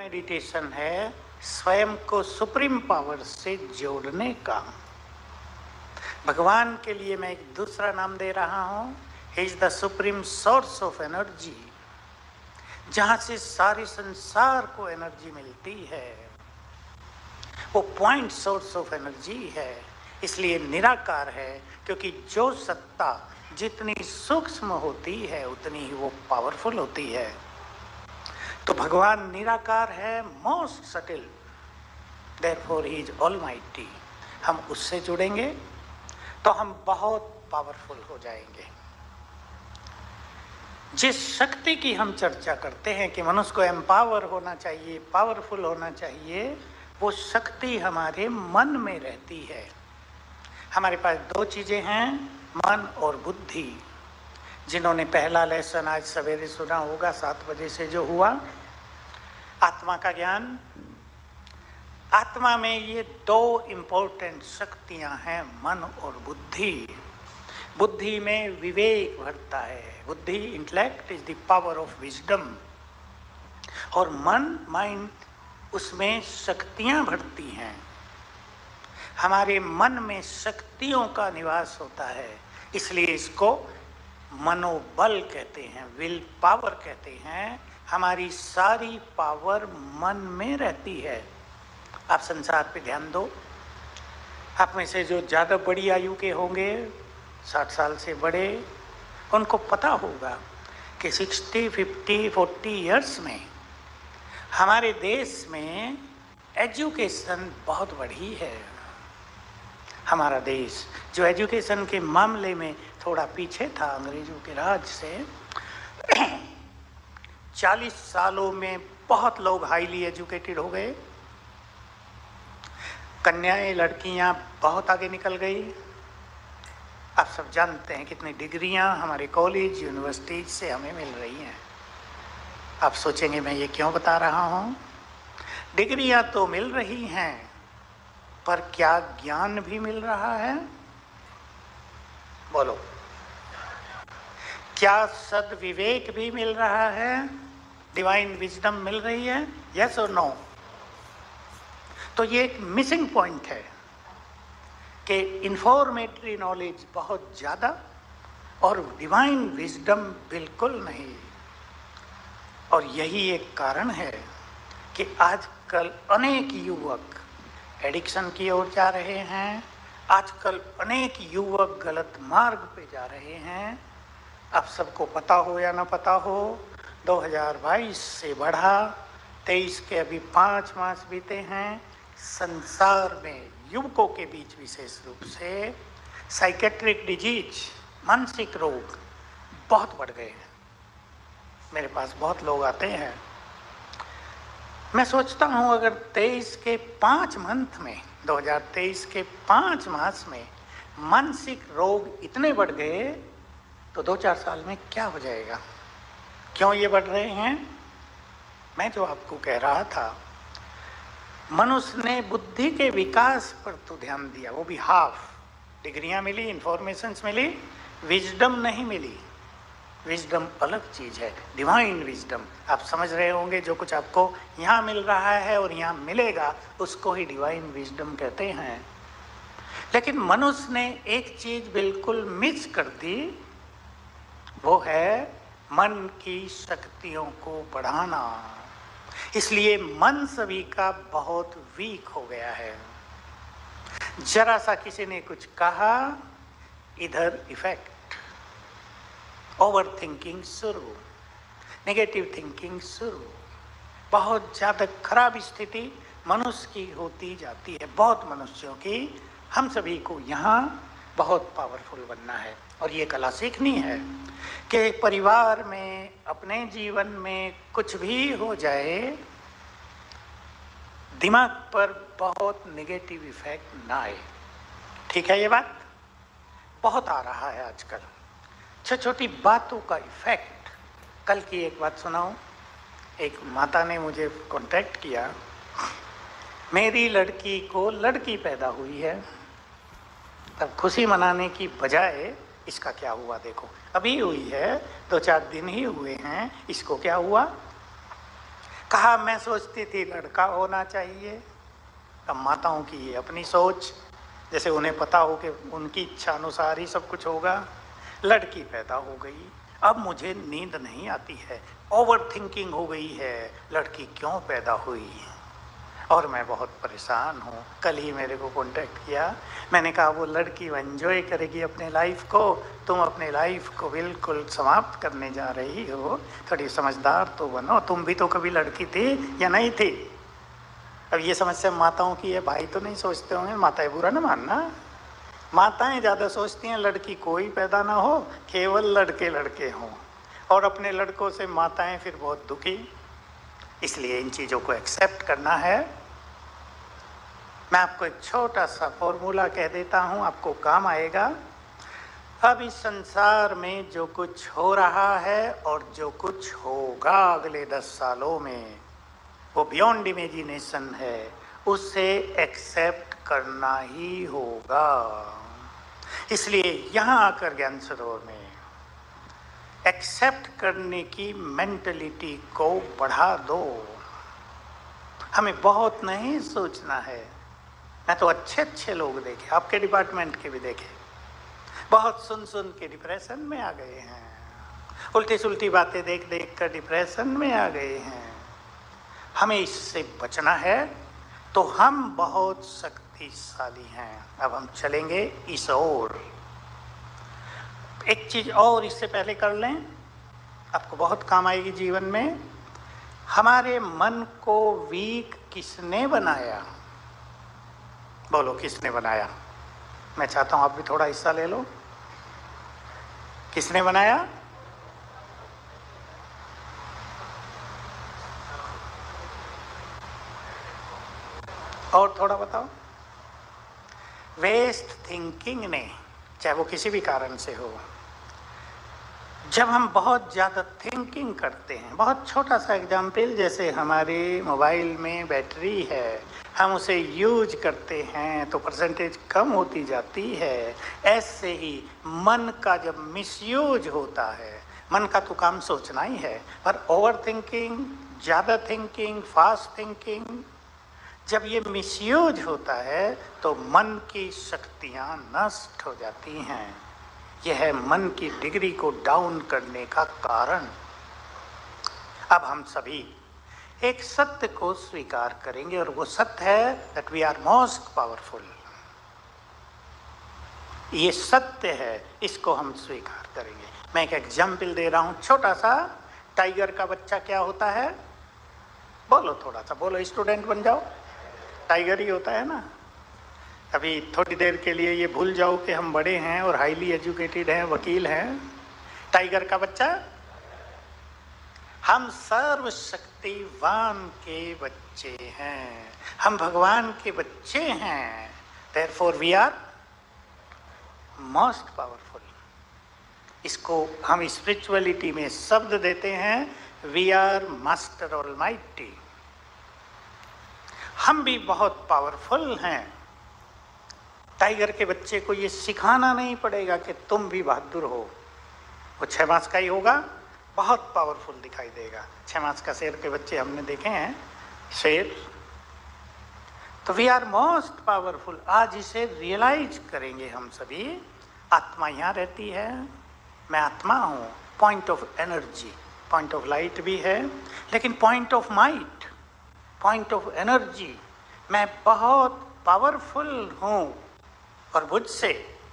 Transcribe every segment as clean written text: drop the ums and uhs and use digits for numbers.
Meditation है स्वयं को सुप्रीम पावर से जोड़ने का। भगवान के लिए मैं एक दूसरा नाम दे रहा हूं, he is the supreme source of energy, जहां से सारे संसार को एनर्जी मिलती है। वो पॉइंट सोर्स ऑफ एनर्जी है, इसलिए निराकार है, क्योंकि जो सत्ता जितनी सूक्ष्म होती है उतनी ही वो पावरफुल होती है। तो भगवान निराकार है, most subtle, therefore he is almighty. हम उससे जुड़ेंगे तो हम बहुत पावरफुल हो जाएंगे। जिस शक्ति की हम चर्चा करते हैं कि मनुष्य को एम्पावर होना चाहिए, पावरफुल होना चाहिए, वो शक्ति हमारे मन में रहती है। हमारे पास दो चीजें हैं, मन और बुद्धि। जिन्होंने पहला लेसन आज सवेरे सुना होगा 7 बजे से जो हुआ, आत्मा का ज्ञान। आत्मा में ये 2 इंपॉर्टेंट शक्तियां हैं, मन और बुद्धि। बुद्धि में विवेक भरता है। बुद्धि, intellect, is the power of wisdom. और मन, माइंड, उसमें शक्तियां भरती हैं। हमारे मन में शक्तियों का निवास होता है, इसलिए इसको मनोबल कहते हैं, विल पावर कहते हैं। हमारी सारी पावर मन में रहती है। आप संसार पे ध्यान दो, आप में से जो ज़्यादा बड़ी आयु के होंगे, 60 साल से बड़े, उनको पता होगा कि 60, 50, 40 इयर्स में हमारे देश में एजुकेशन बहुत बढ़ी है। हमारा देश जो एजुकेशन के मामले में थोड़ा पीछे था अंग्रेजों के राज से, 40 सालों में बहुत लोग हाईली एजुकेटेड हो गए। कन्याएं, लड़कियां बहुत आगे निकल गई। आप सब जानते हैं कितनी डिग्रियां हमारे कॉलेज, यूनिवर्सिटीज से हमें मिल रही हैं। आप सोचेंगे मैं ये क्यों बता रहा हूं? डिग्रियां तो मिल रही हैं, पर क्या ज्ञान भी मिल रहा है? बोलो, क्या सद्विवेक भी मिल रहा है? डिवाइन विजडम मिल रही है? यस और नो? तो ये एक मिसिंग पॉइंट है कि इंफॉर्मेटरी नॉलेज बहुत ज़्यादा और डिवाइन विजडम बिल्कुल नहीं। और यही एक कारण है कि आजकल अनेक युवक एडिक्शन की ओर जा रहे हैं। आजकल अनेक युवक गलत मार्ग पे जा रहे हैं। आप सबको पता हो या ना पता हो, 2022 से बढ़ा, 23 के अभी 5 मास बीते हैं, संसार में युवकों के बीच विशेष रूप से साइकेट्रिक डिजीज, मानसिक रोग बहुत बढ़ गए हैं। मेरे पास बहुत लोग आते हैं। मैं सोचता हूं अगर 23 के 5 मंथ में, 2023 के 5 मास में मानसिक रोग इतने बढ़ गए तो 2-4 साल में क्या हो जाएगा? क्यों ये बढ़ रहे हैं? मैं जो आपको कह रहा था, मनुष्य ने बुद्धि के विकास पर तो ध्यान दिया, वो भी हाफ। डिग्रियां मिली, इंफॉर्मेशंस मिली, विजडम नहीं मिली। विजडम अलग चीज है, डिवाइन विजडम। आप समझ रहे होंगे, जो कुछ आपको यहाँ मिल रहा है और यहाँ मिलेगा उसको ही डिवाइन विजडम कहते हैं। लेकिन मनुष्य ने एक चीज बिल्कुल मिस कर दी, वो है मन की शक्तियों को बढ़ाना। इसलिए मन सभी का बहुत वीक हो गया है। जरा सा किसी ने कुछ कहा, इधर इफेक्ट, ओवर थिंकिंग शुरू, नेगेटिव थिंकिंग शुरू। बहुत ज़्यादा खराब स्थिति मनुष्य की होती जाती है, बहुत मनुष्यों की। हम सभी को यहाँ बहुत पावरफुल बनना है और ये कला सीखनी है कि परिवार में, अपने जीवन में कुछ भी हो जाए, दिमाग पर बहुत नेगेटिव इफेक्ट ना आए। ठीक है? ये बात बहुत आ रहा है आजकल, छोटी छोटी बातों का इफेक्ट। कल की एक बात सुनाऊं। एक माता ने मुझे कांटेक्ट किया, मेरी लड़की को लड़की पैदा हुई है। तब खुशी मनाने की बजाय इसका क्या हुआ देखो, अभी हुई है, 2-4 दिन ही हुए हैं, इसको क्या हुआ? कहा मैं सोचती थी लड़का होना चाहिए। अब माताओं की ये अपनी सोच, जैसे उन्हें पता हो कि उनकी इच्छा अनुसार ही सब कुछ होगा। लड़की पैदा हो गई, अब मुझे नींद नहीं आती है, ओवर थिंकिंग हो गई है, लड़की क्यों पैदा हुई और मैं बहुत परेशान हूँ। कल ही मेरे को कांटेक्ट किया, मैंने कहा वो लड़की एंजॉय करेगी अपने लाइफ को, तुम अपने लाइफ को बिल्कुल समाप्त करने जा रही हो, थोड़ी समझदार तो बनो, तुम भी तो कभी लड़की थी या नहीं थी। अब ये समस्या माताओं की है, भाई तो नहीं सोचते होंगे, माताएं बुरा ना मानना, माताएं ज़्यादा सोचती हैं लड़की कोई पैदा ना हो, केवल लड़के लड़के हों, और अपने लड़कों से माताएं फिर बहुत दुखी। इसलिए इन चीज़ों को एक्सेप्ट करना है। मैं आपको एक छोटा सा फॉर्मूला कह देता हूँ, आपको काम आएगा। अब इस संसार में जो कुछ हो रहा है और जो कुछ होगा अगले 10 सालों में, वो बियॉन्ड इमेजिनेशन है, उसे एक्सेप्ट करना ही होगा। इसलिए यहाँ आकर ज्ञान सरोवर में एक्सेप्ट करने की मेंटलिटी को बढ़ा दो। हमें बहुत नहीं सोचना है। मैं तो अच्छे अच्छे लोग देखे, आपके डिपार्टमेंट के भी देखे, बहुत सुन सुन के डिप्रेशन में आ गए हैं, उल्टी सुल्टी बातें देख देख कर डिप्रेशन में आ गए हैं। हमें इससे बचना है, तो हम बहुत शक्तिशाली हैं। अब हम चलेंगे इस ओर। एक चीज और इससे पहले कर लें, आपको बहुत काम आएगी जीवन में। हमारे मन को वीक किसने बनाया? बोलो किसने बनाया? मैं चाहता हूं आप भी थोड़ा हिस्सा ले लो। किसने बनाया? और थोड़ा बताओ। वेस्ट थिंकिंग ने, चाहे वो किसी भी कारण से हो। जब हम बहुत ज़्यादा थिंकिंग करते हैं, बहुत छोटा सा एग्जाम्पल, जैसे हमारे मोबाइल में बैटरी है, हम उसे यूज करते हैं तो परसेंटेज कम होती जाती है। ऐसे ही मन का जब मिसयूज होता है, मन का तो काम सोचना ही है, पर ओवर थिंकिंग, ज़्यादा थिंकिंग, फास्ट थिंकिंग, जब ये मिसयूज होता है तो मन की शक्तियाँ नष्ट हो जाती हैं। यह है मन की डिग्री को डाउन करने का कारण। अब हम सभी एक सत्य को स्वीकार करेंगे, और वो सत्य है that we are most powerful. ये सत्य है, इसको हम स्वीकार करेंगे। मैं एक एग्जाम्पल दे रहा हूं छोटा सा। टाइगर का बच्चा क्या होता है? बोलो थोड़ा सा, बोलो, स्टूडेंट बन जाओ। टाइगर ही होता है ना। अभी थोड़ी देर के लिए ये भूल जाओ कि हम बड़े हैं और हाईली एजुकेटेड हैं, वकील हैं। टाइगर का बच्चा, हम सर्वशक्तिवान के बच्चे हैं, हम भगवान के बच्चे हैं। Therefore we are most powerful। इसको हम स्पिरिचुअलिटी में शब्द देते हैं, वी आर मास्टर ऑलमाइटी। हम भी बहुत पावरफुल हैं। टाइगर के बच्चे को ये सिखाना नहीं पड़ेगा कि तुम भी बहादुर हो। वो 6 मास का ही होगा, बहुत पावरफुल दिखाई देगा। 6 मास का शेर के बच्चे हमने देखे हैं, शेर। तो वी आर मोस्ट पावरफुल। आज इसे रियलाइज करेंगे हम सभी। आत्मा यहाँ रहती है, मैं आत्मा हूँ। Point of energy, point of light भी है, लेकिन point of might, point of energy, मैं बहुत पावरफुल हूँ। और मुझसे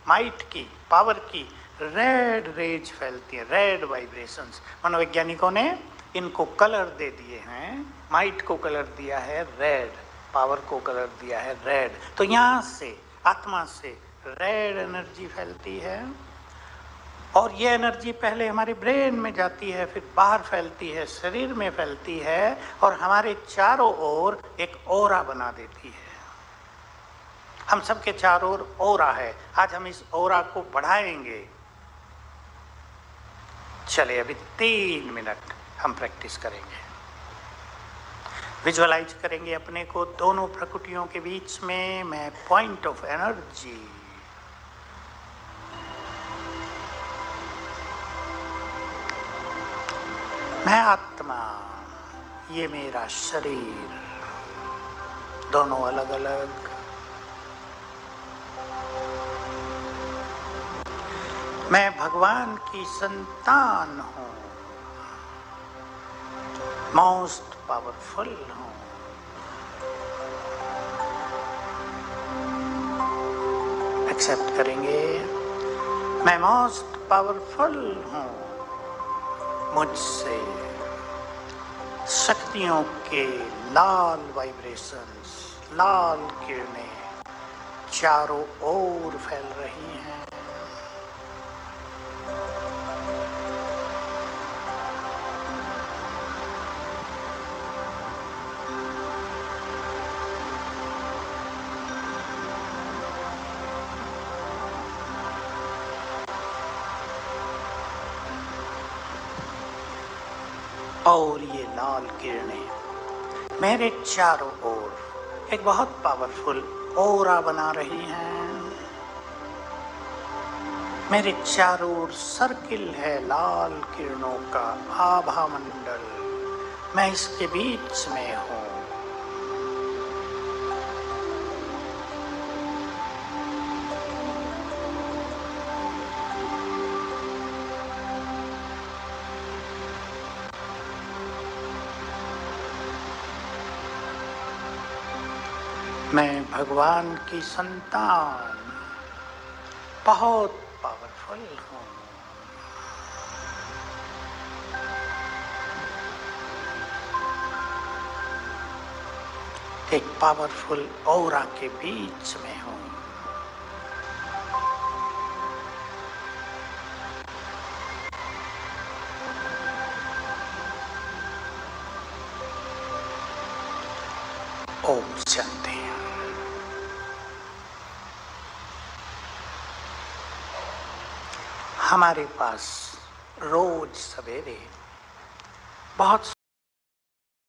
माइट की, पावर की रेड रेज फैलती है, रेड वाइब्रेशंस। मनोवैज्ञानिकों ने इनको कलर दे दिए हैं। माइट को कलर दिया है रेड, पावर को कलर दिया है रेड। तो यहाँ से, आत्मा से रेड एनर्जी फैलती है, और ये एनर्जी पहले हमारे ब्रेन में जाती है, फिर बाहर फैलती है, शरीर में फैलती है, और हमारे चारों ओर एक ऑरा बना देती है। हम सबके चारों ओर ऑरा है। आज हम इस ऑरा को बढ़ाएंगे। चले, अभी 3 मिनट हम प्रैक्टिस करेंगे। विजुअलाइज करेंगे अपने को दोनों प्रकृतियों के बीच में। मैं पॉइंट ऑफ एनर्जी, मैं आत्मा, ये मेरा शरीर, दोनों अलग अलग। मैं भगवान की संतान हूं, मोस्ट पावरफुल हूं। एक्सेप्ट करेंगे, मैं मोस्ट पावरफुल हूं। मुझसे शक्तियों के लाल वाइब्रेशंस, लाल किरणें चारों ओर फैल रही हैं। और ये लाल किरणें मेरे चारों ओर एक बहुत पावरफुल ऑरा बना रही हैं। मेरे चारों ओर सर्किल है लाल किरणों का आभा मंडल, मैं इसके बीच में हूं। मैं भगवान की संतान, बहुत पावरफुल हूं। एक पावरफुल ऑरा के बीच में हूं। ओम शांति। हमारे पास रोज सवेरे बहुत